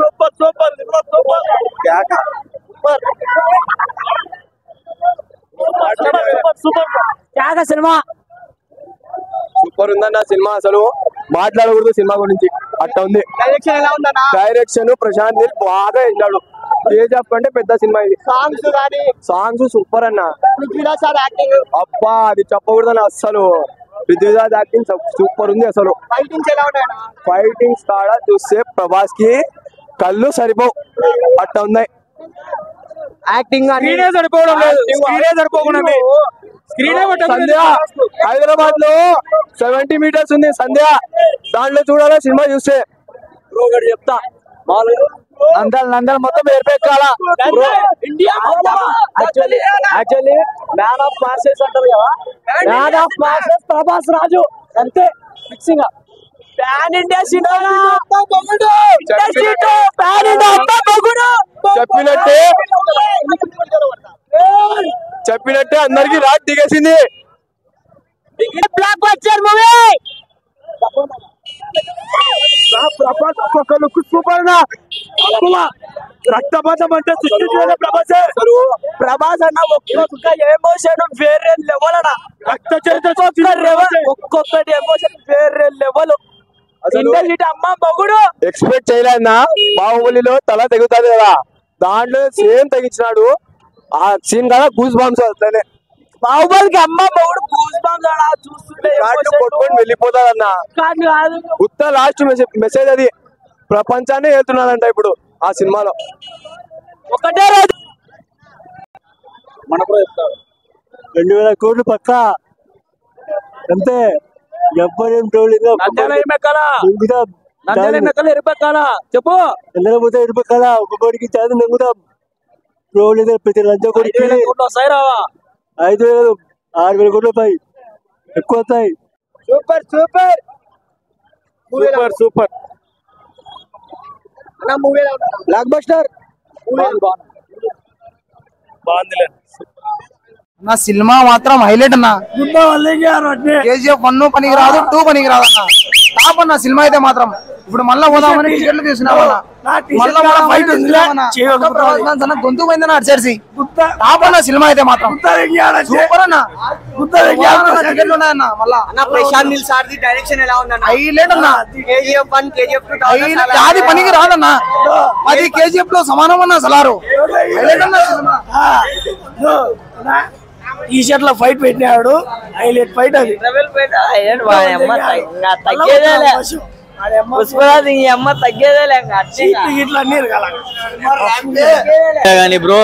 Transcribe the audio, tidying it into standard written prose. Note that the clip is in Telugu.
Super super super cinema super ఉందన్న సినిమా. అసలు మాట్లాడకూడదు సినిమా గురించి, అట్లా ఉంది. డైరెక్షన్ ప్రశాంత్ నీల్ బాగా వేసినాడు. కేజీఎఫ్ కంటే పెద్ద సినిమా ఇది. సాంగ్స్ సూపర్ అన్న. అబ్బా అది చెప్పకూడదు అసలు. పృథ్వీరాజ్ యాక్టింగ్ సూపర్ ఉంది. అసలు ఫైటింగ్స్ కాడ చూస్తే ప్రభాస్ కి కళ్ళు సరిపోవు, అట్లా ఉన్నాయి. యాక్టింగ్ సరిపోవడం లేదు. సంధ్య హైదరాబాద్ లో 70 మీటర్స్ ఉంది సంధ్య, దాంట్లో చూడాలా సినిమా చూస్తే. చెప్తా నందల్ మొత్తం ఏర్పెక్కాల. యాక్చువల్లీ మ్యాన్ ఆఫ్ మాసెస్ అంటారు కదా, man of masses Prabhas Raju అంతే ఫిక్సింగ్. ప్యాన్ ఇండియా సినిమా చెప్పినట్టే అందరికి రాట్ దిగేసింది. బ్లాక్ బస్టర్ మూవీ సూపర్ గా. రక్తపాతం అంటే ప్రభాస్ అన్న ఒక్కొక్క ఎమోషన్ వేరే లెవెల్ అన్న. రక్త చరిత్ర ఒక్కొక్కటి ఎమోషన్ వేరే లెవెల్. అమ్మ మొగుడు ఎక్స్పెక్ట్ చేయలేదన్నా. బాహుబలిలో తల తెగుతుంది కదా, దాంట్లో సేమ్ తెగించినాడు. ఆ సీన్ కదా గూస్ బాంబ్స్ వస్తానే. బాహుబలికి అమ్మ మొగుడు గూస్ బాంబ్స్ చూస్తుంటే కొట్టుకొని వెళ్ళిపోతాడన్న. ఉత్త లాస్ట్ మెసేజ్ అది ప్రపంచాన్ని వెళ్తున్నాడంట ఇప్పుడు ఆ సినిమాలో. ఒకటే రోజు మన 2000 కోట్లు పక్క అంతే. ఎవ్వరేం చెప్పు పోతే ఇరుపక్కాల ఒక కోడికి చదువు నెంగుతాం. ట్రోల్ ప్రతి లంచ కోడికి 5,000 6,000 కోట్ల పై ఎక్కువ వస్తాయి. Super super super super block buster బాగుంది. నా సినిమా మాత్రం హైలైట్ అన్న. కేజీఎఫ్ 1 పనికి రాదు, 2 పనికి రాదు అన్న. టాప్ అన్న సినిమా అయితే మాత్రం. ఇప్పుడు మళ్ళా పోదామని టికెట్లు తీసుకున్నామన్నా. మళ్ళా ఫైట్ గొంతు పోయిందన్న అడిచేసి. టాప్ అన్న సినిమా అయితే మాత్రం సూపర్ అన్న. టికెట్లు ఉన్నాయన్న. మళ్ళా హైలైట్ అన్న. అది పనికి రాదన్న, అది కేజీఎఫ్ లో సమానం అన్న. సలారు హైలైట్ అన్న సినిమా. టీ షర్ట్ లో ఫైట్ పెట్టినాడు, హైలైట్ ఫైట్ అది. పుష్పరాజ్ ఈ అమ్మ తగ్గేదే లేక ఇట్లా అన్నీ బ్రో.